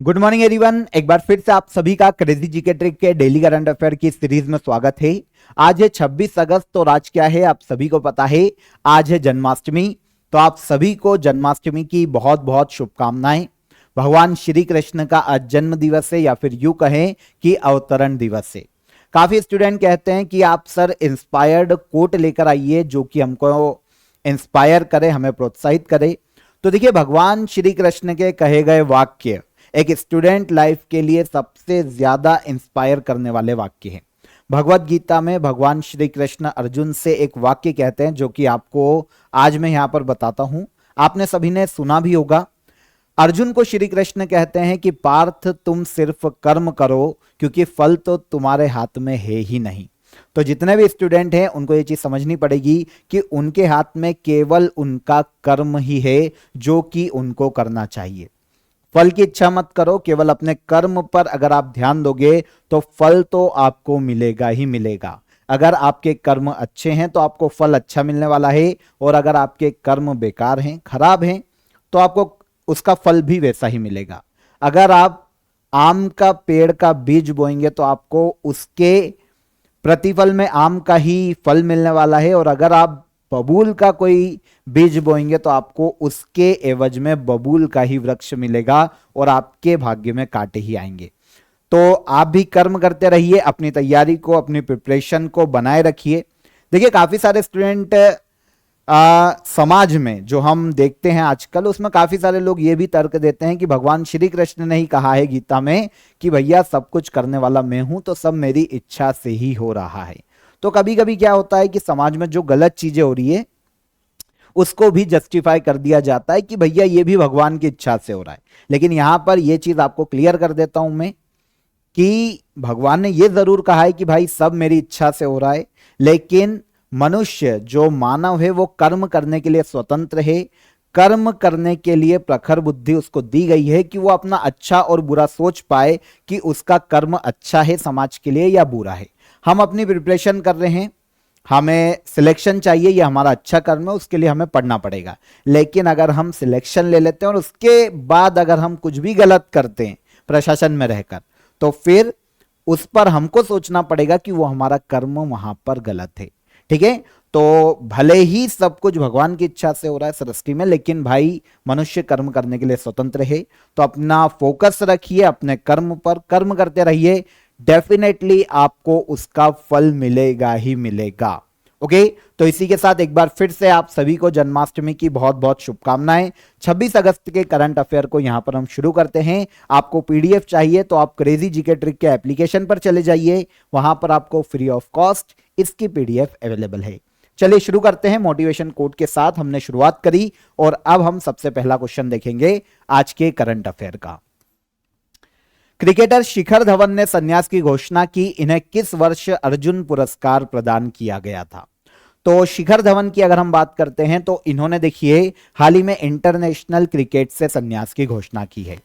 Good morning everyone. एक बार फिर से आप सभी का क्रेजी जीके ट्रिक के डेली करंट अफेयर की सीरीज में स्वागत है। आज है 26 अगस्त और आज क्या है आप सभी को पता है, आज है जन्माष्टमी। तो आप सभी को जन्माष्टमी की बहुत बहुत शुभकामनाएं। भगवान श्री कृष्ण का आज जन्म दिवस है या फिर यूं कहें कि अवतरण दिवस है। काफी स्टूडेंट कहते हैं कि आप सर इंस्पायर्ड कोट लेकर आइए जो कि हमको इंस्पायर करे, हमें प्रोत्साहित करे। तो देखिए, भगवान श्री कृष्ण के कहे गए वाक्य एक स्टूडेंट लाइफ के लिए सबसे ज्यादा इंस्पायर करने वाले वाक्य हैं। भगवत गीता में भगवान श्री कृष्ण अर्जुन से एक वाक्य कहते हैं जो कि आपको आज मैं यहां पर बताता हूं। आपने सभी ने सुना भी होगा। अर्जुन को श्री कृष्ण कहते हैं कि पार्थ, तुम सिर्फ कर्म करो क्योंकि फल तो तुम्हारे हाथ में है ही नहीं। तो जितने भी स्टूडेंट हैं उनको ये चीज समझनी पड़ेगी कि उनके हाथ में केवल उनका कर्म ही है जो कि उनको करना चाहिए। फल की इच्छा मत करो, केवल अपने कर्म पर अगर आप ध्यान दोगे तो फल तो आपको मिलेगा ही मिलेगा। अगर आपके कर्म अच्छे हैं तो आपको फल अच्छा मिलने वाला है, और अगर आपके कर्म बेकार हैं, खराब हैं, तो आपको उसका फल भी वैसा ही मिलेगा। अगर आप आम का पेड़ का बीज बोएंगे तो आपको उसके प्रतिफल में आम का ही फल मिलने वाला है, और अगर आप बबूल का कोई बीज बोएंगे तो आपको उसके एवज में बबूल का ही वृक्ष मिलेगा और आपके भाग्य में कांटे ही आएंगे। तो आप भी कर्म करते रहिए, अपनी तैयारी को, अपनी प्रिपरेशन को बनाए रखिए। देखिए, काफी सारे स्टूडेंट समाज में जो हम देखते हैं आजकल, उसमें काफी सारे लोग ये भी तर्क देते हैं कि भगवान श्री कृष्ण ने ही कहा है गीता में कि भैया सब कुछ करने वाला मैं हूं, तो सब मेरी इच्छा से ही हो रहा है। तो कभी कभी क्या होता है कि समाज में जो गलत चीजें हो रही है उसको भी जस्टिफाई कर दिया जाता है कि भैया ये भी भगवान की इच्छा से हो रहा है। लेकिन यहां पर यह चीज आपको क्लियर कर देता हूं मैं कि भगवान ने यह जरूर कहा है कि भाई सब मेरी इच्छा से हो रहा है, लेकिन मनुष्य जो मानव है वो कर्म करने के लिए स्वतंत्र है। कर्म करने के लिए प्रखर बुद्धि उसको दी गई है कि वो अपना अच्छा और बुरा सोच पाए कि उसका कर्म अच्छा है समाज के लिए या बुरा है। हम अपनी प्रिपरेशन कर रहे हैं, हमें सिलेक्शन चाहिए, ये हमारा अच्छा कर्म है, उसके लिए हमें पढ़ना पड़ेगा। लेकिन अगर हम सिलेक्शन ले लेते हैं और उसके बाद अगर हम कुछ भी गलत करते हैं प्रशासन में रहकर, तो फिर उस पर हमको सोचना पड़ेगा कि वो हमारा कर्म वहां पर गलत है। ठीक है, तो भले ही सब कुछ भगवान की इच्छा से हो रहा है सृष्टि में, लेकिन भाई मनुष्य कर्म करने के लिए स्वतंत्र है। तो अपना फोकस रखिए अपने कर्म पर, कर्म करते रहिए, डेफिनेटली आपको उसका फल मिलेगा ही मिलेगा। ओके, तो इसी के साथ एक बार फिर से आप सभी को जन्माष्टमी की बहुत बहुत शुभकामनाएं। 26 अगस्त के करंट अफेयर को यहां पर हम शुरू करते हैं। आपको पीडीएफ चाहिए तो आप क्रेजी जीके ट्रिक के एप्लीकेशन पर चले जाइए, वहां पर आपको फ्री ऑफ कॉस्ट इसकी पीडीएफ अवेलेबल है। चलिए शुरू करते हैं। मोटिवेशन कोड के साथ हमने शुरुआत करी और अब हम सबसे पहला क्वेश्चन देखेंगे आज के करंट अफेयर का। क्रिकेटर शिखर धवन ने संन्यास की घोषणा की, इन्हें किस वर्ष अर्जुन पुरस्कार प्रदान किया गया था? तो शिखर धवन की अगर हम बात करते हैं तो इन्होंने देखिए हाल ही में इंटरनेशनल क्रिकेट से संन्यास की घोषणा की है।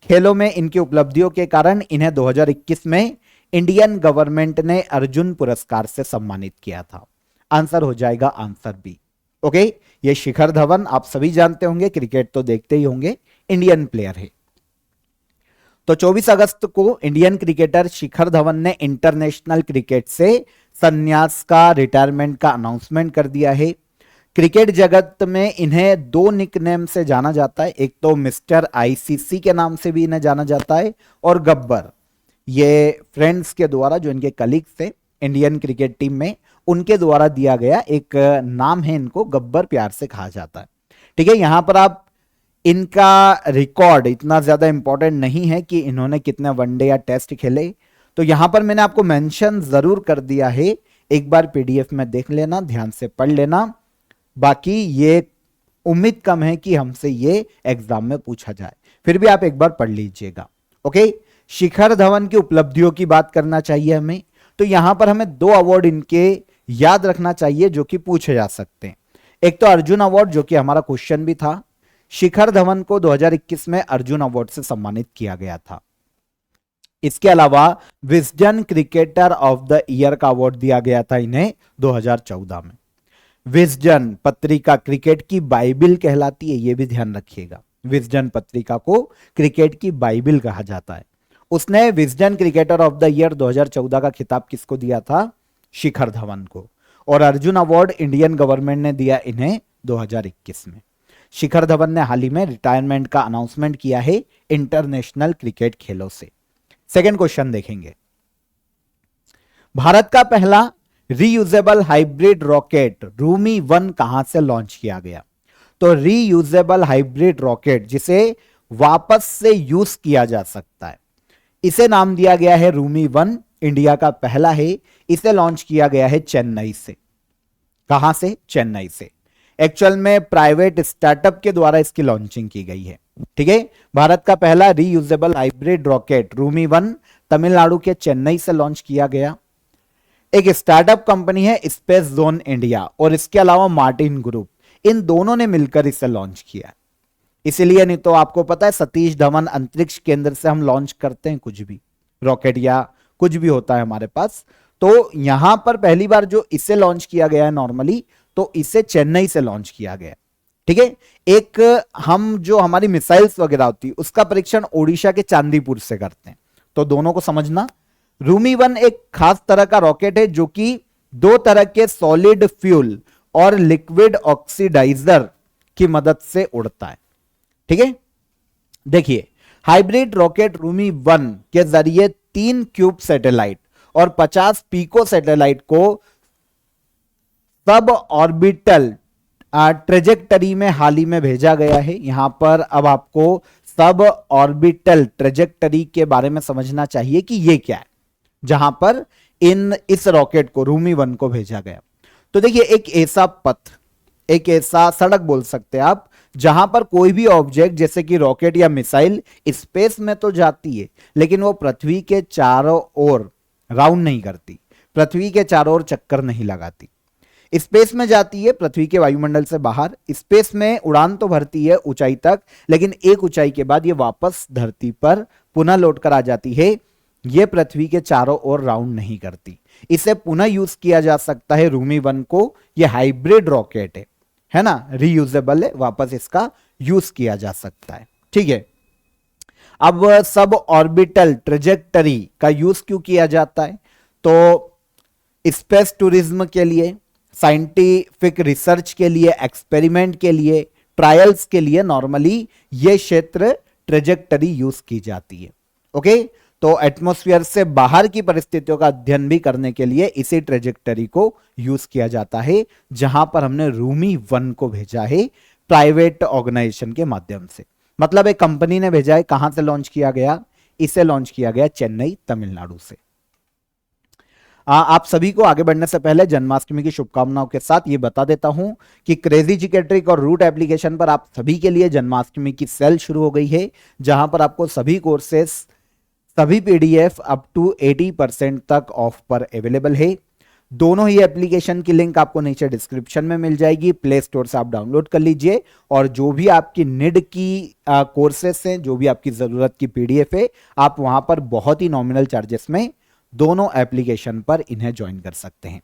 खेलों में इनकी उपलब्धियों के कारण इन्हें 2021 में इंडियन गवर्नमेंट ने अर्जुन पुरस्कार से सम्मानित किया था। आंसर हो जाएगा आंसर बी। ओके, ये शिखर धवन आप सभी जानते होंगे, क्रिकेट तो देखते ही होंगे, इंडियन प्लेयर है। तो 24 अगस्त को इंडियन क्रिकेटर शिखर धवन ने इंटरनेशनल क्रिकेट से संन्यास का, रिटायरमेंट का अनाउंसमेंट कर दिया है। क्रिकेट जगत में इन्हें दो निकनेम से जाना जाता है, एक तो मिस्टर आईसीसी के नाम से भी इन्हें जाना जाता है, और गब्बर, ये फ्रेंड्स के द्वारा जो इनके कलीग्स थे इंडियन क्रिकेट टीम में, उनके द्वारा दिया गया एक नाम है, इनको गब्बर प्यार से कहा जाता है। ठीक है, यहां पर आप इनका रिकॉर्ड इतना ज्यादा इंपॉर्टेंट नहीं है कि इन्होंने कितने वनडे या टेस्ट खेले, तो यहां पर मैंने आपको मेंशन जरूर कर दिया है, एक बार पीडीएफ में देख लेना, ध्यान से पढ़ लेना। बाकी ये उम्मीद कम है कि हमसे ये एग्जाम में पूछा जाए, फिर भी आप एक बार पढ़ लीजिएगा। ओके, शिखर धवन की उपलब्धियों की बात करना चाहिए हमें, तो यहां पर हमें दो अवार्ड इनके याद रखना चाहिए जो कि पूछे जा सकते हैं। एक तो अर्जुन अवार्ड जो कि हमारा क्वेश्चन भी था, शिखर धवन को 2021 में अर्जुन अवार्ड से सम्मानित किया गया था। इसके अलावा Wisden cricketer of the year का अवार्ड दिया गया था इन्हें 2014 में। विजडन पत्रिका क्रिकेट की बाइबिल कहलाती है, यह भी ध्यान रखिएगा। विजडन पत्रिका को क्रिकेट की बाइबिल कहा जाता है। उसने Wisden cricketer of the year 2014 का खिताब किसको दिया था? शिखर धवन को। और अर्जुन अवार्ड इंडियन गवर्नमेंट ने दिया इन्हें 2021 में। शिखर धवन ने हाल ही में रिटायरमेंट का अनाउंसमेंट किया है इंटरनेशनल क्रिकेट खेलों से। सेकंड क्वेश्चन देखेंगे, भारत का पहला रीयूजेबल हाइब्रिड रॉकेट रूमी 1 कहां से लॉन्च किया गया? तो रीयूजेबल हाइब्रिड रॉकेट जिसे वापस से यूज किया जा सकता है, इसे नाम दिया गया है रूमी 1। इंडिया का पहला है। इसे लॉन्च किया गया है चेन्नई से। कहां से? चेन्नई से। एक्चुअल में प्राइवेट स्टार्टअप के द्वारा इसकी लॉन्चिंग की गई है। ठीक है, भारत का पहला reusable hybrid rocket Rumi 1 Tamil Nadu के चेन्नई से लॉन्च किया गया। एक स्टार्टअप कंपनी है स्पेस जोन इंडिया और इसके अलावा मार्टिन ग्रुप, इन दोनों ने मिलकर इसे लॉन्च किया। इसीलिए, नहीं तो आपको पता है सतीश धवन अंतरिक्ष केंद्र से हम लॉन्च करते हैं कुछ भी, रॉकेट या कुछ भी होता है हमारे पास, तो यहां पर पहली बार जो इसे लॉन्च किया गया है नॉर्मली, तो इसे चेन्नई से लॉन्च किया गया। ठीक है, एक हम जो हमारी मिसाइल्स वगैरह होती है उसका परीक्षण ओडिशा के चांदीपुर से करते हैं, तो दोनों को समझना। रूमी 1 एक खास तरह का रॉकेट है जो कि दो तरह के सॉलिड फ्यूल और लिक्विड ऑक्सीडाइजर की मदद से उड़ता है। ठीक है, देखिए हाइब्रिड रॉकेट रूमी 1 के जरिए 3 क्यूब सैटेलाइट और 50 पीको सैटेलाइट को सब ऑर्बिटल ट्रेजेक्टरी में हाल ही में भेजा गया है। यहां पर अब आपको सब ऑर्बिटल ट्रेजेक्टरी के बारे में समझना चाहिए कि यह क्या है, जहां पर इस रॉकेट को रूमी 1 को भेजा गया। तो देखिए, एक ऐसा पथ, एक ऐसा सड़क बोल सकते हैं आप, जहां पर कोई भी ऑब्जेक्ट जैसे कि रॉकेट या मिसाइल स्पेस में तो जाती है, लेकिन वो पृथ्वी के चारों ओर राउंड नहीं करती, पृथ्वी के चारों ओर चक्कर नहीं लगाती। स्पेस में जाती है, पृथ्वी के वायुमंडल से बाहर स्पेस में उड़ान तो भरती है ऊंचाई तक, लेकिन एक ऊंचाई के बाद ये वापस धरती पर पुनः लौट कर आ जाती है। ये पृथ्वी के चारों ओर राउंड नहीं करती। इसे पुनः यूज किया जा सकता है रूमी 1 को। ये हाइब्रिड रॉकेट है ना, रीयूजेबल है, वापस इसका यूज किया जा सकता है। ठीक है, अब सब ऑर्बिटल ट्रेजेक्टरी का यूज क्यों किया जाता है? तो स्पेस टूरिज्म के लिए, साइंटिफिक रिसर्च के लिए, एक्सपेरिमेंट के लिए, ट्रायल्स के लिए नॉर्मली ये क्षेत्र ट्रेजेक्टरी यूज की जाती है। ओके, तो एटमॉस्फेयर से बाहर की परिस्थितियों का अध्ययन भी करने के लिए इसी ट्रेजेक्टरी को यूज किया जाता है, जहां पर हमने रूमी 1 को भेजा है प्राइवेट ऑर्गेनाइजेशन के माध्यम से। मतलब एक कंपनी ने भेजा है। कहां से लॉन्च किया गया? इसे लॉन्च किया गया चेन्नई, तमिलनाडु से। आप सभी को आगे बढ़ने से पहले जन्माष्टमी की शुभकामनाओं के साथ ये बता देता हूं कि क्रेजी जीके ट्रिक और रूट एप्लीकेशन पर आप सभी के लिए जन्माष्टमी की सेल शुरू हो गई है, जहां पर आपको सभी कोर्सेस, सभी पीडीएफ अप टू 80% तक ऑफ पर अवेलेबल है। दोनों ही एप्लीकेशन की लिंक आपको नीचे डिस्क्रिप्शन में मिल जाएगी। प्ले स्टोर से आप डाउनलोड कर लीजिए और जो भी आपकी नीड की कोर्सेस हैं, जो भी आपकी जरूरत की पीडीएफ है, आप वहां पर बहुत ही नॉमिनल चार्जेस में दोनों एप्लीकेशन पर इन्हें ज्वाइन कर सकते हैं।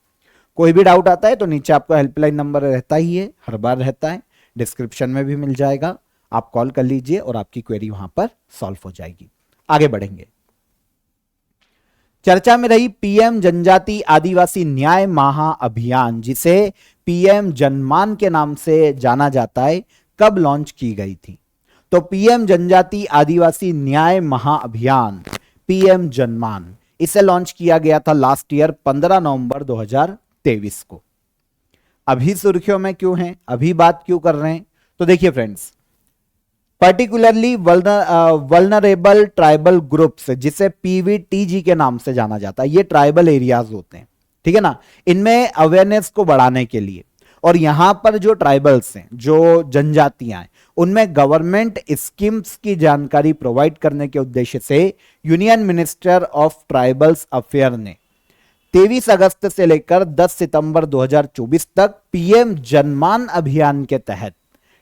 कोई भी डाउट आता है तो नीचे आपका हेल्पलाइन नंबर रहता ही है, हर बार रहता है, डिस्क्रिप्शन में भी मिल जाएगा। आप कॉल कर लीजिए और आपकी क्वेरी वहां पर सॉल्व हो जाएगी। आगे बढ़ेंगे। चर्चा में रही पीएम जनजाति आदिवासी न्याय महाअभियान, जिसे पीएम जनमान के नाम से जाना जाता है, कब लॉन्च की गई थी? तो पीएम जनजाति आदिवासी न्याय महाअभियान, पीएम जनमान, इसे लॉन्च किया गया था लास्ट ईयर 15 नवंबर 2023 को। अभी सुर्खियों में क्यों हैं, अभी बात क्यों कर रहे हैं? तो देखिए friends, particularly vulnerable tribal groups, जिसे पीवीटीजी के नाम से जाना जाता है, ये ट्राइबल एरियाज होते हैं, ठीक है ना, इनमें अवेयरनेस को बढ़ाने के लिए, और यहां पर जो ट्राइबल्स हैं, जो जनजातियां हैं, उनमें गवर्नमेंट स्कीम्स की जानकारी प्रोवाइड करने के उद्देश्य से union minister of tribals affair ने 23 अगस्त से लेकर 10 सितंबर 2024 तक पीएम जनमान अभियान के तहत,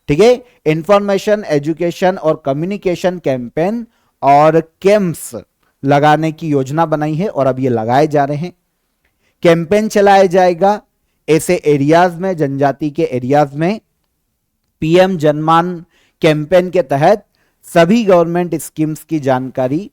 ठीक है, इंफॉर्मेशन, एजुकेशन और कम्युनिकेशन कैंपेन और कैंप्स लगाने की योजना बनाई है और अब ये लगाए जा रहे हैं। कैंपेन चलाया जाएगा ऐसे एरियाज में, जनजाति के एरियाज में। पीएम जनमान कैंपेन के तहत सभी गवर्नमेंट स्कीम्स की जानकारी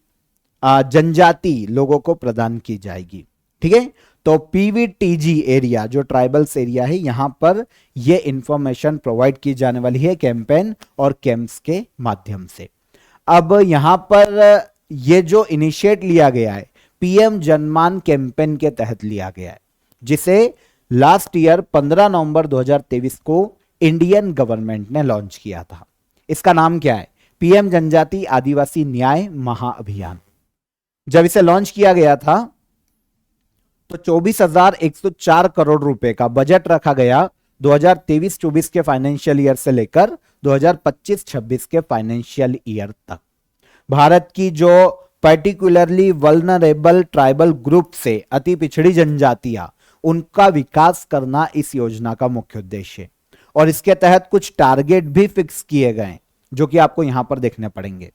जनजाति लोगों को प्रदान की जाएगी। ठीक है, तो पीवीटीजी एरिया जो ट्राइबल्स एरिया है, यहां पर यह इंफॉर्मेशन प्रोवाइड की जाने वाली है कैंपेन और कैंप्स के माध्यम से। अब यहां पर यह जो इनिशिएट लिया गया है पीएम जनमान कैंपेन के तहत लिया गया है, जिसे लास्ट ईयर 15 नवंबर 2023 को इंडियन गवर्नमेंट ने लॉन्च किया था। इसका नाम क्या है? पीएम जनजाति आदिवासी न्याय महाअभियान। जब इसे लॉन्च किया गया था तो 24,104 करोड़ रुपए का बजट रखा गया 2023-24 के फाइनेंशियल ईयर से लेकर 2025-26 के फाइनेंशियल ईयर तक। भारत की जो पर्टिकुलरली वल्नरेबल ट्राइबल ग्रुप से अति पिछड़ी जनजातियां, उनका विकास करना इस योजना का मुख्य उद्देश्य है। और इसके तहत कुछ टारगेट भी फिक्स किए गए जो कि आपको यहां पर देखने पड़ेंगे।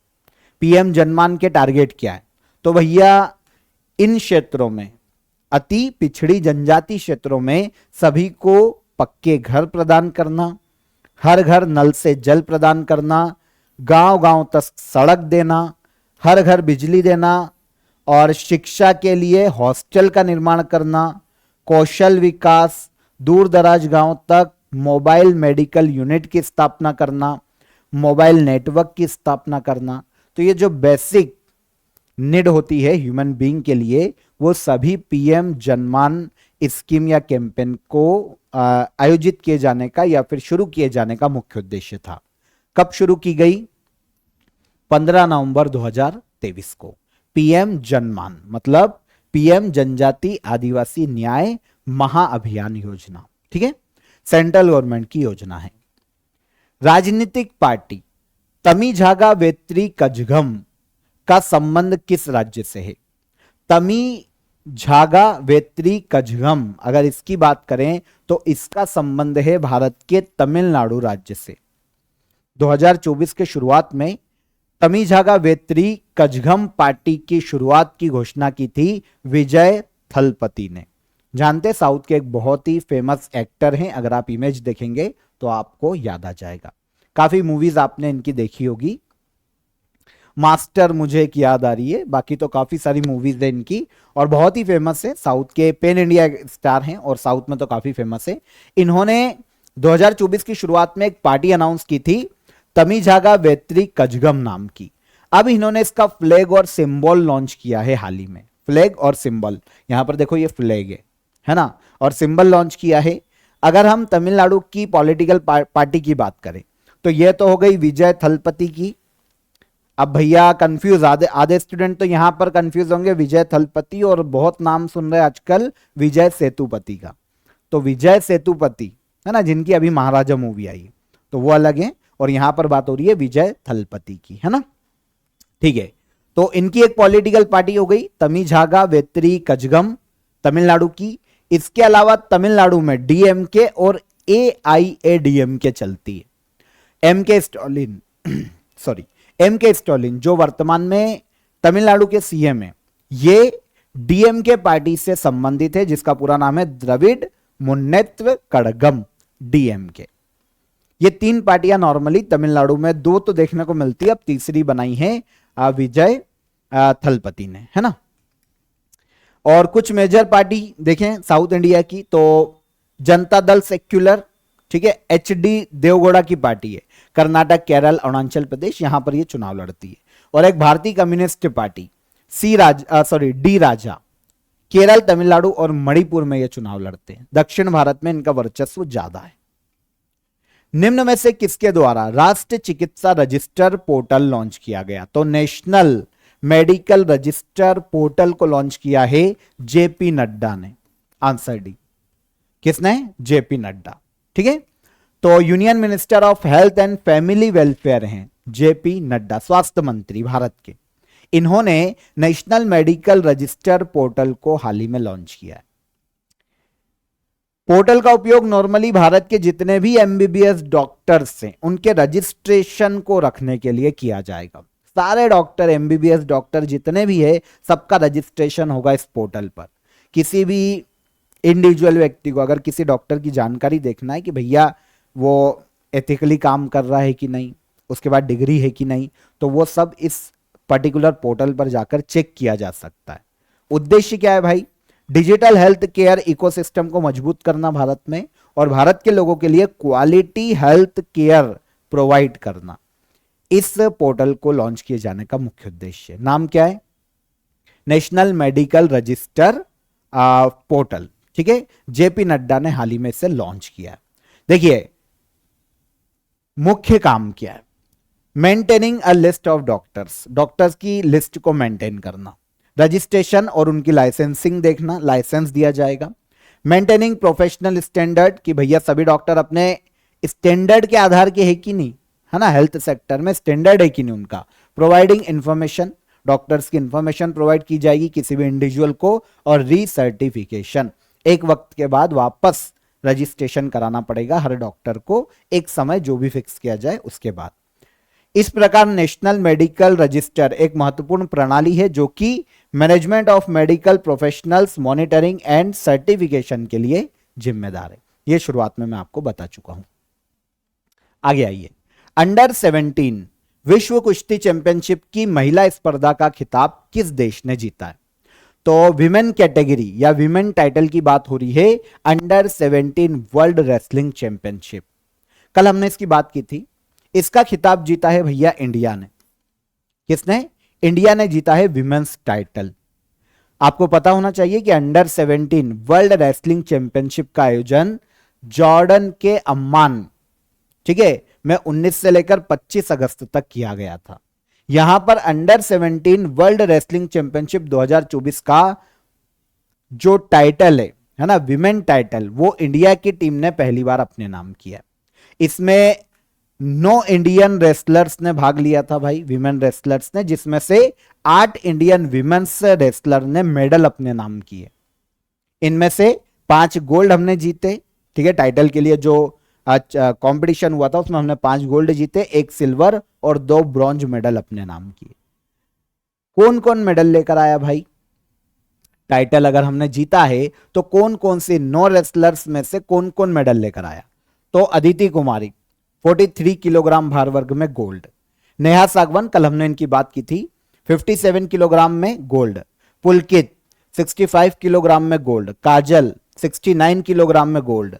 पीएम जनमान के टारगेट क्या है? तो भैया इन क्षेत्रों में, अति पिछड़ी जनजाति क्षेत्रों में सभी को पक्के घर प्रदान करना, हर घर नल से जल प्रदान करना, गांव गांव तक सड़क देना, हर घर बिजली देना और शिक्षा के लिए हॉस्टल का निर्माण करना, कौशल विकास, दूर दराज गांव तक मोबाइल मेडिकल यूनिट की स्थापना करना, मोबाइल नेटवर्क की स्थापना करना। तो ये जो बेसिक नीड होती है ह्यूमन बीइंग के लिए, वो सभी पीएम जनमान स्कीम या कैंपेन को आयोजित किए जाने का या फिर शुरू किए जाने का मुख्य उद्देश्य था। कब शुरू की गई? 15 नवंबर 2023 को। पीएम जनमान मतलब पीएम जनजाति आदिवासी न्याय महाअभियान योजना। ठीक है, सेंट्रल गवर्नमेंट की योजना है। राजनीतिक पार्टी तमीझागा वेत्री कझगम का संबंध किस राज्य से है? तमीझागा वेत्री कझगम, अगर इसकी बात करें तो इसका संबंध है भारत के तमिलनाडु राज्य से। 2024 के शुरुआत में तमीझागा वेत्री कझगम पार्टी की शुरुआत की घोषणा की थी विजय थलपति ने। जानते साउथ के एक बहुत ही फेमस एक्टर हैं, अगर आप इमेज देखेंगे तो आपको याद आ जाएगा। काफी मूवीज आपने इनकी देखी होगी। मास्टर मुझे एक याद आ रही है, बाकी तो काफी सारी मूवीज है इनकी और बहुत ही फेमस है। साउथ के पेन इंडिया स्टार हैं और साउथ में तो काफी फेमस है। इन्होंने 2024 की शुरुआत में एक पार्टी अनाउंस की थी तमीझागा वेत्री कझगम नाम की। अब इन्होंने इसका फ्लैग और सिंबल लॉन्च किया है हाल ही में। फ्लैग और सिंबल, यहां पर देखो ये फ्लैग है ना, और सिंबल लॉन्च किया है। अगर हम तमिलनाडु की पॉलिटिकल पार्टी की बात करें तो यह तो हो गई विजय थलपति की। अब भैया कंफ्यूज, आधे स्टूडेंट तो यहां पर कंफ्यूज होंगे विजय थलपति और बहुत नाम सुन रहे आजकल विजय सेतुपति का। तो विजय सेतुपति है ना, जिनकी अभी महाराजा मूवी आई, तो वो अलग है और यहां पर बात हो रही है विजय थलपति की, है ना। ठीक है, तो इनकी एक पॉलिटिकल पार्टी हो गई तमीझागा वेत्री कझगम तमिलनाडु की। इसके अलावा तमिलनाडु में डीएमके और एआईएडीएमके चलती है। एमके स्टालिन जो वर्तमान में तमिलनाडु के सीएम है, ये डीएमके पार्टी से संबंधित है, जिसका पूरा नाम है द्रविड़ मुन्नेत्र कड़गम, डीएमके। ये तीन पार्टियां नॉर्मली तमिलनाडु में, दो तो देखने को मिलती है, अब तीसरी बनाई है विजय थलपति ने, है ना। और कुछ मेजर पार्टी देखें साउथ इंडिया की, तो जनता दल सेक्युलर, ठीक है, एचडी देवगौड़ा की पार्टी है, कर्नाटक, केरल, अरुणाचल प्रदेश, यहां पर ये चुनाव लड़ती है। और एक भारतीय कम्युनिस्ट पार्टी डी राजा, केरल, तमिलनाडु और मणिपुर में ये चुनाव लड़ते हैं। दक्षिण भारत में इनका वर्चस्व ज्यादा है। निम्न में से किसके द्वारा राष्ट्रीय चिकित्सा रजिस्टर पोर्टल लॉन्च किया गया? तो नेशनल मेडिकल रजिस्टर पोर्टल को लॉन्च किया है जेपी नड्डा ने। Answer D. किसने? जेपी नड्डा। ठीक है, तो union minister of health and family welfare हैं जेपी नड्डा, स्वास्थ्य मंत्री भारत के। इन्होंने नेशनल मेडिकल रजिस्टर पोर्टल को हाल ही में लॉन्च किया है। पोर्टल का उपयोग नॉर्मली भारत के जितने भी एमबीबीएस डॉक्टर्स हैं उनके रजिस्ट्रेशन को रखने के लिए किया जाएगा। सारे डॉक्टर, एमबीबीएस डॉक्टर जितने भी है, सबका रजिस्ट्रेशन होगा इस पोर्टल पर। किसी भी इंडिविजुअल व्यक्ति को अगर किसी डॉक्टर की जानकारी देखना है कि भैया वो एथिकली काम कर रहा है कि नहीं, उसके बाद डिग्री है कि नहीं, तो वो सब इस पर्टिकुलर पोर्टल पर जाकर चेक किया जा सकता है। उद्देश्य क्या है भाई? डिजिटल हेल्थ केयर इकोसिस्टम को मजबूत करना भारत में, और भारत के लोगों के लिए क्वालिटी हेल्थ केयर प्रोवाइड करना। इस पोर्टल को लॉन्च किए जाने का मुख्य उद्देश्य, नाम क्या है? National medical register portal. ठीक है, जेपी नड्डा ने हाल ही में इसे लॉन्च किया। देखिए मुख्य काम क्या है? Maintaining a list of doctors, doctors की लिस्ट को मेंटेन करना, रजिस्ट्रेशन और उनकी लाइसेंसिंग देखना, लाइसेंस दिया जाएगा। मेंटेनिंग प्रोफेशनल स्टैंडर्ड, कि भैया सभी डॉक्टर अपने स्टैंडर्ड के आधार के है कि नहीं, है ना, हेल्थ सेक्टर में स्टैंडर्ड है कि नहीं उनका। प्रोवाइडिंग इंफॉर्मेशन, डॉक्टर्स की इंफॉर्मेशन प्रोवाइड की जाएगी किसी भी इंडिविजुअल को। और रीसर्टिफिकेशन, एक वक्त के बाद वापस रजिस्ट्रेशन कराना पड़ेगा हर डॉक्टर को, एक समय जो भी फिक्स किया जाए उसके बाद। इस प्रकार नेशनल मेडिकल रजिस्टर एक महत्वपूर्ण प्रणाली है जो कि management of medical professionals, monitoring and certification के लिए जिम्मेदार है। यह शुरुआत में मैं आपको बता चुका हूं। आगे आइए, अंडर 17 विश्व कुश्ती चैंपियनशिप की महिला स्पर्धा का खिताब किस देश ने जीता है? तो विमेन कैटेगरी या विमेन टाइटल की बात हो रही है, अंडर 17 वर्ल्ड रेसलिंग चैंपियनशिप। कल हमने इसकी बात की थी। इसका खिताब जीता है भैया इंडिया ने। किसने? इंडिया ने जीता है विमेन्स टाइटल। आपको पता होना चाहिए कि अंडर 17 वर्ल्ड रेसलिंग चैंपियनशिप का आयोजन जॉर्डन के अम्मान, ठीक है, में 19 से लेकर 25 अगस्त तक किया गया था। यहां पर अंडर 17 वर्ल्ड रेसलिंग चैंपियनशिप 2024 का जो टाइटल है ना, विमेन टाइटल, वो इंडिया की टीम ने पहली बार अपने नाम किया। इसमें 9 इंडियन रेसलर्स ने भाग लिया था भाई, विमेन रेसलर्स ने, जिसमें से 8 इंडियन विमेन्स रेसलर ने मेडल अपने नाम किए। इनमें से 5 गोल्ड हमने जीते, ठीक है, टाइटल के लिए जो कंपटीशन हुआ था उसमें हमने 5 गोल्ड जीते, 1 सिल्वर और 2 ब्रॉन्ज मेडल अपने नाम किए। कौन कौन मेडल लेकर आया भाई? टाइटल अगर हमने जीता है तो कौन कौन से 9 रेसलर्स में से कौन कौन मेडल लेकर आया? तो अदिति कुमारी 43 किलोग्राम भार वर्ग में गोल्ड। नेहा सागवान, कल हमने इनकी बात की थी, 57 किलोग्राम में गोल्ड। पुलकित 65 किलोग्राम में गोल्ड। काजल 69 किलोग्राम में गोल्ड।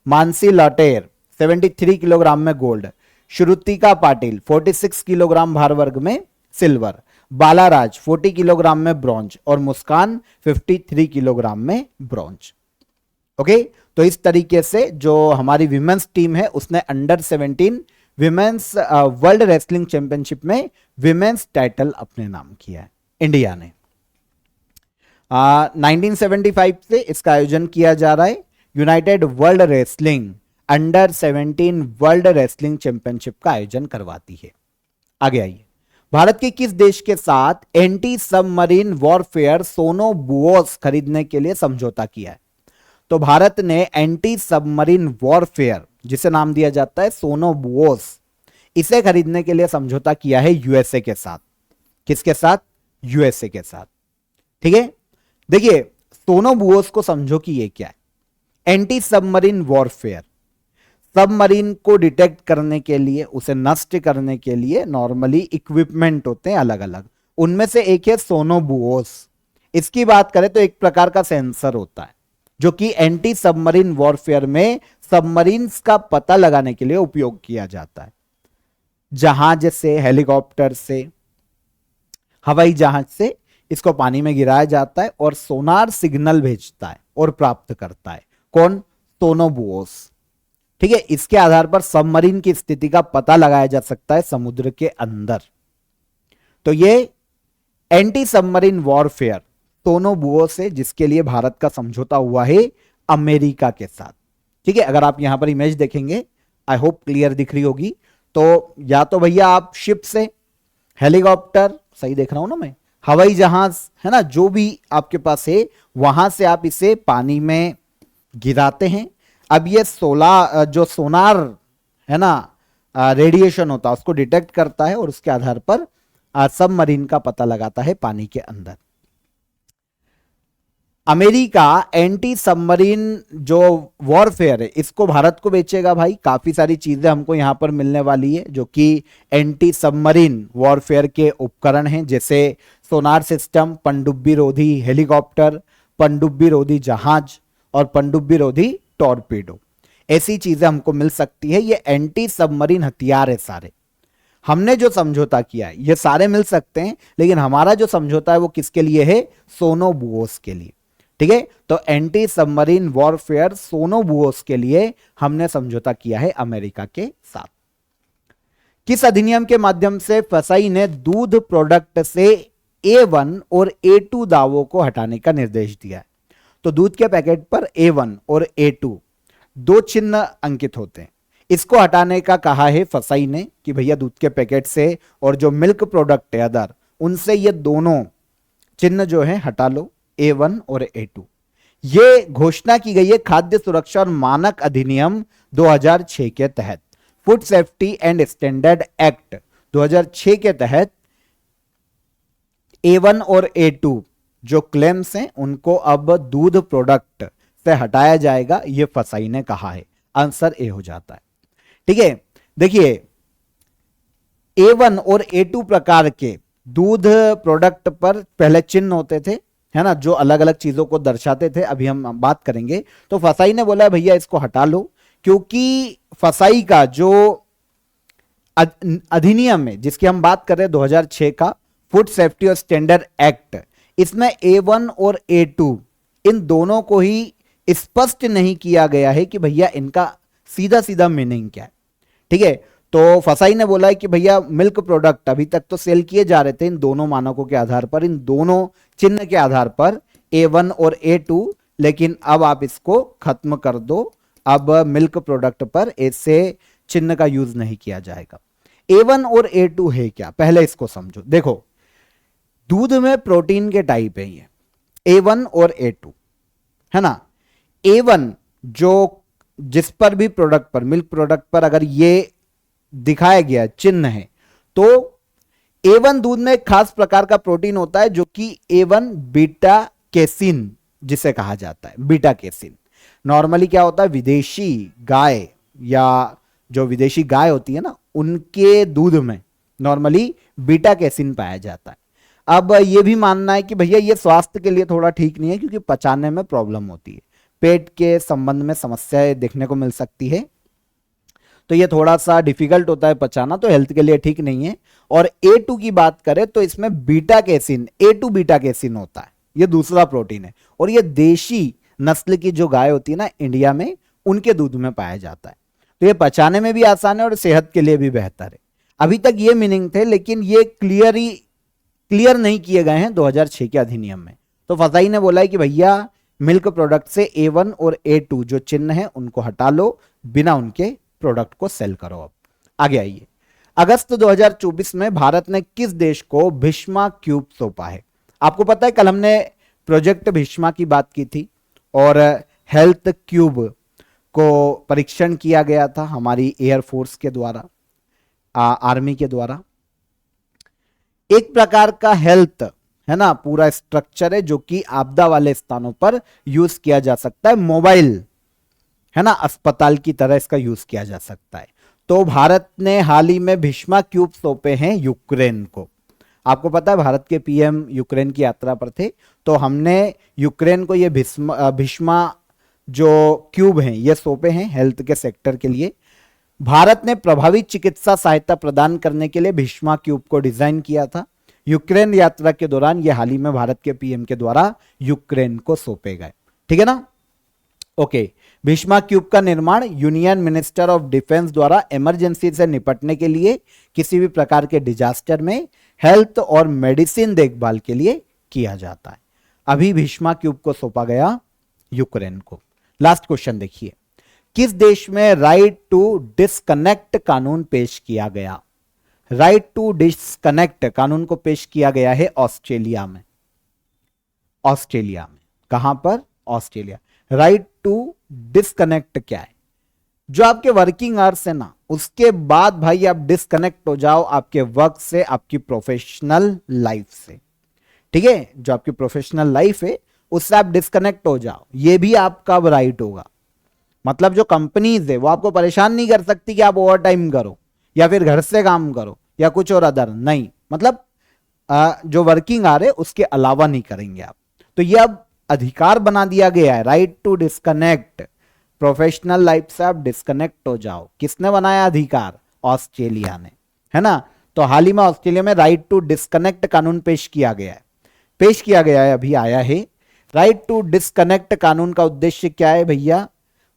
मानसी लॉटेर 73 किलोग्राम में गोल्ड। श्रुतिका पाटिल 46 किलोग्राम भार वर्ग में सिल्वर। बालाराज 40 किलोग्राम में ब्रॉन्ज और मुस्कान 53 किलोग्राम में ब्रॉन्ज। ओके, तो इस तरीके से जो हमारी विमेंस टीम है उसने under 17 women's world wrestling championship में विमेंस टाइटल अपने नाम किया है इंडिया ने। 1975 से इसका आयोजन किया जा रहा है। United world wrestling under 17 world wrestling championship का आयोजन करवाती है। आगे आइए, भारत के किस देश के साथ एंटी सबमरीन वॉरफेयर सोनोबुओस खरीदने के लिए समझौता किया है? तो भारत ने एंटी सबमरीन वॉरफेयर, जिसे नाम दिया जाता है सोनोबुओस, इसे खरीदने के लिए समझौता किया है यूएसए के साथ। किसके साथ? यूएसए के साथ। ठीक है, देखिए सोनोबुओस को समझो कि ये क्या है। एंटी सबमरीन वॉरफेयर, सबमरीन को डिटेक्ट करने के लिए, उसे नष्ट करने के लिए नॉर्मली इक्विपमेंट होते हैं अलग अलग, उनमें से एक है सोनोबुओस। इसकी बात करें तो एक प्रकार का सेंसर होता है जो कि एंटी सबमरीन वॉरफेयर में सबमरीन्स का पता लगाने के लिए उपयोग किया जाता है। जहाज से, हेलीकॉप्टर से, हवाई जहाज से इसको पानी में गिराया जाता है और सोनार सिग्नल भेजता है और प्राप्त करता है। कौन? सोनोबुओस। ठीक है, इसके आधार पर सबमरीन की स्थिति का पता लगाया जा सकता है समुद्र के अंदर। तो ये एंटी सबमरीन वॉरफेयर सोनोबुओस है, जिसके लिए भारत का समझौता हुआ है अमेरिका के साथ। ठीक है, अगर आप यहां पर इमेज देखेंगे, आई होप क्लियर दिख रही होगी, तो या तो भैया आप शिप से, हेलीकॉप्टर, सही देख रहा हूं ना मैं, हवाई जहाज, है ना, जो भी आपके पास है वहां से आप इसे पानी में गिराते हैं। अब ये जो सोनार है ना, रेडिएशन होता है, उसको डिटेक्ट करता है और उसके आधार पर सबमरीन का पता लगाता है पानी के अंदर। अमेरिका एंटी सबमरीन जो वॉरफेयर है इसको भारत को बेचेगा भाई। काफी सारी चीजें हमको यहां पर मिलने वाली है जो कि एंटी सबमरीन वॉरफेयर के उपकरण हैं, जैसे सोनार सिस्टम, पनडुब्बी रोधी हेलीकॉप्टर, पनडुब्बी रोधी जहाज और पनडुब्बी रोधी टॉर्पीडो। ऐसी चीजें हमको मिल सकती है। ये एंटी सबमरीन हथियार है सारे। हमने जो समझौता किया है ये सारे मिल सकते हैं, लेकिन हमारा जो समझौता है वो किसके लिए है? सोनोबुओस के लिए। ठीक है, तो एंटी सबमरीन वॉरफेयर सोनोबुओस के लिए हमने समझौता किया है अमेरिका के साथ। किस अधिनियम के माध्यम से फसाई ने दूध प्रोडक्ट से A1 और A2 दावों को हटाने का निर्देश दिया है? तो दूध के पैकेट पर A1 और A2 दो चिन्ह अंकित होते हैं। इसको हटाने का कहा है फसाई ने कि भैया दूध के पैकेट से और जो मिल्क प्रोडक्ट है अदर, उनसे ये दोनों चिन्ह जो है हटा लो, A1 और A2। ये घोषणा की गई है खाद्य सुरक्षा और मानक अधिनियम 2006 के तहत। Food safety and standard act 2006 के तहत A1 और A2 जो क्लेम्स हैं उनको अब दूध प्रोडक्ट से हटाया जाएगा, ये फसाई ने कहा है। आंसर ए हो जाता है। ठीक है, देखिए A1 और A2 प्रकार के दूध प्रोडक्ट पर पहले चिन्ह होते थे, है ना, जो अलग अलग चीजों को दर्शाते थे। अभी हम बात करेंगे। तो फसाई ने बोला भैया इसको हटा लो, क्योंकि फसाई का जो अधिनियम है जिसकी हम बात कर रहे हैं 2006 का फूड सेफ्टी और स्टैंडर्ड एक्ट, इसमें A1 और A2 इन दोनों को ही स्पष्ट नहीं किया गया है कि भैया इनका सीधा सीधा मीनिंग क्या है। ठीक है, तो फसाई ने बोला है कि भैया मिल्क प्रोडक्ट अभी तक तो सेल किए जा रहे थे इन दोनों मानकों के आधार पर, इन दोनों चिन्ह के आधार पर A1 और A2, लेकिन अब आप इसको खत्म कर दो। अब मिल्क प्रोडक्ट पर ऐसे चिन्ह का यूज नहीं किया जाएगा। A1 और A2 है क्या, पहले इसको समझो। देखो दूध में प्रोटीन के टाइप है ये A1 और A2, है ना। A1 जो जिस पर भी प्रोडक्ट पर, मिल्क प्रोडक्ट पर अगर ये दिखाया गया चिन्ह है, तो A1 दूध में एक खास प्रकार का प्रोटीन होता है जो कि A1 बीटा कैसिन जिसे कहा जाता है। बीटा कैसिन नॉर्मली क्या होता है, विदेशी गाय या जो विदेशी गाय होती है ना, उनके दूध में नॉर्मली बीटा कैसिन पाया जाता है। अब यह भी मानना है कि भैया ये स्वास्थ्य के लिए थोड़ा ठीक नहीं है, क्योंकि पचाने में प्रॉब्लम होती है, पेट के संबंध में समस्याएं देखने को मिल सकती है, तो ये थोड़ा सा डिफिकल्ट होता है पचाना, तो हेल्थ के लिए ठीक नहीं है। और A2 की बात करें तो इसमें beta casein, A2 beta casein होता है, ये दूसरा प्रोटीन है, और ये देशी नस्ल की जो गाय होती है ना इंडिया में, उनके दूध में पाया जाता है। तो ये पचाने में भी आसान है और सेहत के लिए भी बेहतर है। अभी तक ये मीनिंग थे, लेकिन ये क्लियर नहीं किए गए हैं 2006 के अधिनियम में। तो फसाई ने बोला है कि भैया मिल्क प्रोडक्ट से A1 और A2 जो चिन्ह है उनको हटा लो, बिना उनके प्रोडक्ट को सेल करो। अब आगे आइए, अगस्त 2024 में भारत ने किस देश को भीष्मा क्यूब सौंपा है? आपको पता है कल हमने प्रोजेक्ट भीष्मा की बात की थी और हेल्थ क्यूब को परीक्षण किया गया था हमारी एयरफोर्स के द्वारा, आर्मी के द्वारा। एक प्रकार का हेल्थ, है ना, पूरा स्ट्रक्चर है जो कि आपदा वाले स्थानों पर यूज किया जा सकता है, मोबाइल, है ना, अस्पताल की तरह इसका यूज किया जा सकता है। तो भारत ने हाल ही में भीष्मा क्यूब सौंपे हैं यूक्रेन को। आपको पता है भारत के पीएम यूक्रेन की यात्रा पर थे, तो हमने यूक्रेन को ये भीष्मा जो क्यूब हैं ये सौंपे हैं हेल्थ के सेक्टर के लिए। भारत ने प्रभावी चिकित्सा सहायता प्रदान करने के लिए भीष्मा क्यूब को डिजाइन किया था। यूक्रेन यात्रा के दौरान ये हाल ही में भारत के पीएम के द्वारा यूक्रेन को सौंपे गए। ठीक है ना, ओके। भीष्मा क्यूब का निर्माण यूनियन मिनिस्टर ऑफ डिफेंस द्वारा इमरजेंसी से निपटने के लिए, किसी भी प्रकार के डिजास्टर में हेल्थ और मेडिसिन देखभाल के लिए किया जाता है। अभी भीष्मा क्यूब को सौंपा गया यूक्रेन को। लास्ट क्वेश्चन देखिए, किस देश में राइट टू डिस्कनेक्ट कानून पेश किया गया? राइट टू डिस्कनेक्ट कानून को पेश किया गया है ऑस्ट्रेलिया में। ऑस्ट्रेलिया में कहां पर? ऑस्ट्रेलिया। राइट टू डिस्कनेक्ट क्या है? जो आपके वर्किंग आवर्स है ना, उसके बाद भाई आप डिस्कनेक्ट हो जाओ आपके वर्क से, आपकी प्रोफेशनल लाइफ से। ठीक है, जो आपकी प्रोफेशनल लाइफ है उससे आप डिस्कनेक्ट हो जाओ, ये भी आपका राइट होगा। मतलब जो कंपनीज है वो आपको परेशान नहीं कर सकती कि आप ओवर टाइम करो या फिर घर से काम करो या कुछ और अदर, नहीं, मतलब जो वर्किंग आ रहे उसके अलावा नहीं करेंगे आप। तो ये अब अधिकार बना दिया गया है, right to disconnect, professional life से आप डिस्कनेक्ट हो जाओ। किसने बनाया अधिकार? ऑस्ट्रेलिया ने, है ना। तो हाल ही में ऑस्ट्रेलिया में राइट टू डिस्कनेक्ट कानून पेश किया गया है, अभी आया है। राइट टू डिस्कनेक्ट कानून का उद्देश्य क्या है भैया?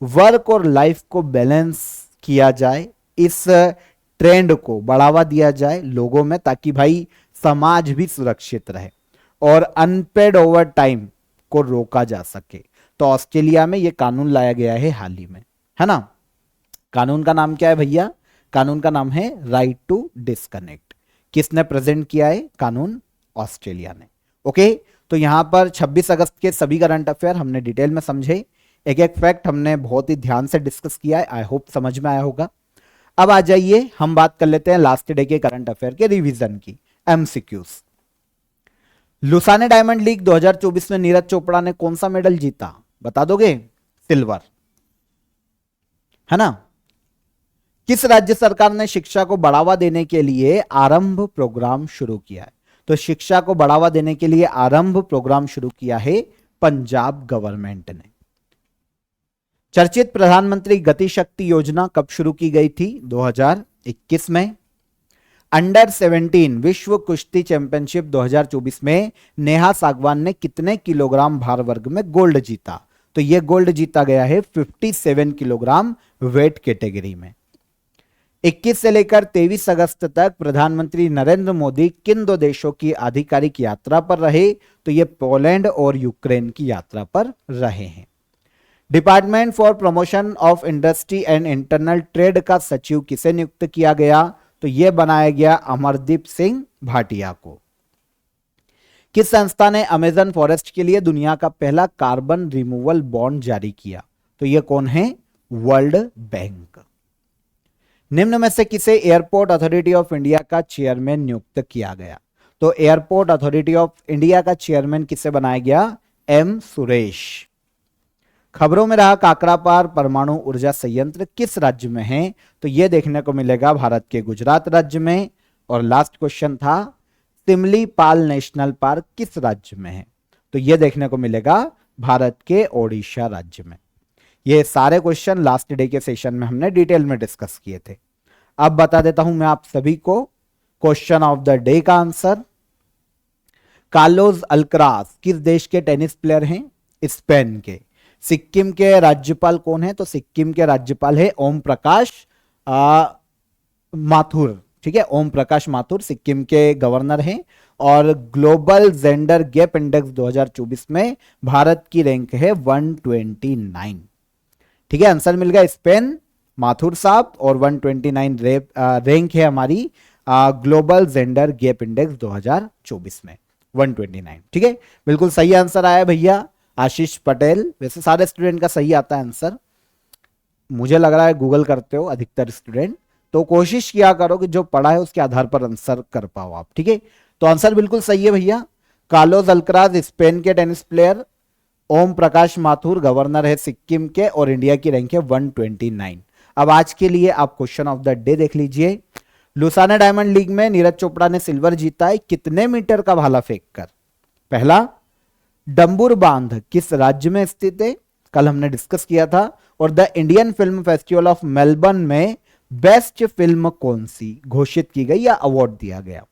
वर्क और लाइफ को बैलेंस किया जाए, इस ट्रेंड को बढ़ावा दिया जाए लोगों में, ताकि भाई समाज भी सुरक्षित रहे और अनपेड ओवर टाइम को रोका जा सके। तो ऑस्ट्रेलिया में यह कानून लाया गया है हाल ही में, है ना। कानून का नाम क्या है भैया? कानून का नाम है राइट टू डिस्कनेक्ट। किसने प्रेजेंट किया है कानून? ऑस्ट्रेलिया ने। ओके, तो यहां पर 26 अगस्त के सभी करंट अफेयर हमने डिटेल में समझे, एक एक फैक्ट हमने बहुत ही ध्यान से डिस्कस किया है, आई होप समझ में आया होगा। अब आ जाइए हम बात कर लेते हैं लास्ट डे के करंट अफेयर के रिवीजन की, एमसीक्यूज। लुसाने डायमंड लीग 2024 में नीरज चोपड़ा ने कौन सा मेडल जीता? बता दोगे? सिल्वर, है ना। किस राज्य सरकार ने शिक्षा को बढ़ावा देने के लिए आरंभ प्रोग्राम शुरू किया है? तो शिक्षा को बढ़ावा देने के लिए आरंभ प्रोग्राम शुरू किया है पंजाब गवर्नमेंट ने। चर्चित प्रधानमंत्री गति शक्ति योजना कब शुरू की गई थी? 2021 में। अंडर 17 विश्व कुश्ती चैंपियनशिप 2024 में नेहा सागवान ने कितने किलोग्राम भार वर्ग में गोल्ड जीता? तो यह गोल्ड जीता गया है 57 किलोग्राम वेट कैटेगरी में। 21 से लेकर 23 अगस्त तक प्रधानमंत्री नरेंद्र मोदी किन दो देशों की आधिकारिक यात्रा पर रहे? तो ये पोलैंड और यूक्रेन की यात्रा पर रहे हैं। Department for promotion of industry and internal trade का सचिव किसे नियुक्त किया गया? तो यह बनाया गया अमरदीप सिंह भाटिया को। किस संस्था ने अमेजन फॉरेस्ट के लिए दुनिया का पहला कार्बन रिमूवल बॉन्ड जारी किया? तो यह कौन है? World bank. निम्न में से किसे एयरपोर्ट अथॉरिटी ऑफ इंडिया का चेयरमैन नियुक्त किया गया? तो एयरपोर्ट अथॉरिटी ऑफ इंडिया का चेयरमैन किसे बनाया गया? एम सुरेश। खबरों में रहा काकरापार परमाणु ऊर्जा संयंत्र किस राज्य में है? तो यह देखने को मिलेगा भारत के गुजरात राज्य में। और लास्ट क्वेश्चन था सिमलीपाल नेशनल पार्क किस राज्य में है? तो यह देखने को मिलेगा भारत के ओडिशा राज्य में। ये सारे क्वेश्चन लास्ट डे के सेशन में हमने डिटेल में डिस्कस किए थे। अब बता देता हूं मैं आप सभी को क्वेश्चन ऑफ द डे का आंसर। कार्लोस अल्कराज किस देश के टेनिस प्लेयर हैं? स्पेन के। सिक्किम के राज्यपाल कौन है? तो सिक्किम के राज्यपाल है ओम प्रकाश माथुर। ठीक है, ओम प्रकाश माथुर सिक्किम के गवर्नर हैं। और ग्लोबल जेंडर गैप इंडेक्स 2024 में भारत की रैंक है 129। ठीक है, आंसर मिल गया स्पेन, माथुर साहब, और 129 रैंक है हमारी ग्लोबल जेंडर गैप इंडेक्स 2024 में 129। ठीक है, बिल्कुल सही आंसर आया भैया आशीष पटेल। वैसे सारे स्टूडेंट का सही आता है आंसर, मुझे लग रहा है गूगल करते हो अधिकतर स्टूडेंट, तो कोशिश किया करो कि जो पढ़ा है उसके आधार पर आंसर कर पाओ आप। ठीक है, तो आंसर बिल्कुल सही है भैया। कार्लोस अल्कराज स्पेन के tennis player, Om Prakash Mathur governor है सिक्किम के, और इंडिया की रैंक है 129। अब आज के लिए आप क्वेश्चन ऑफ द डे देख लीजिए। लुसाने डायमंड लीग में नीरज चोपड़ा ने सिल्वर जीता है कितने मीटर का भाला फेंक कर? पहला, डंबुर बांध किस राज्य में स्थित है? कल हमने डिस्कस किया था। और the Indian film festival of Melbourne में बेस्ट फिल्म कौन सी घोषित की गई या अवार्ड दिया गया?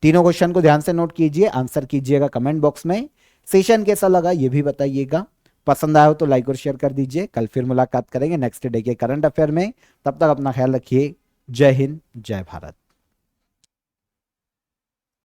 तीनों क्वेश्चन को ध्यान से नोट कीजिए, आंसर कीजिएगा कमेंट बॉक्स में। सेशन कैसा लगा ये भी बताइएगा, पसंद आया हो तो लाइक और शेयर कर दीजिए। कल फिर मुलाकात करेंगे नेक्स्ट डे के करंट अफेयर में, तब तक अपना ख्याल रखिए। जय हिंद, जय भारत।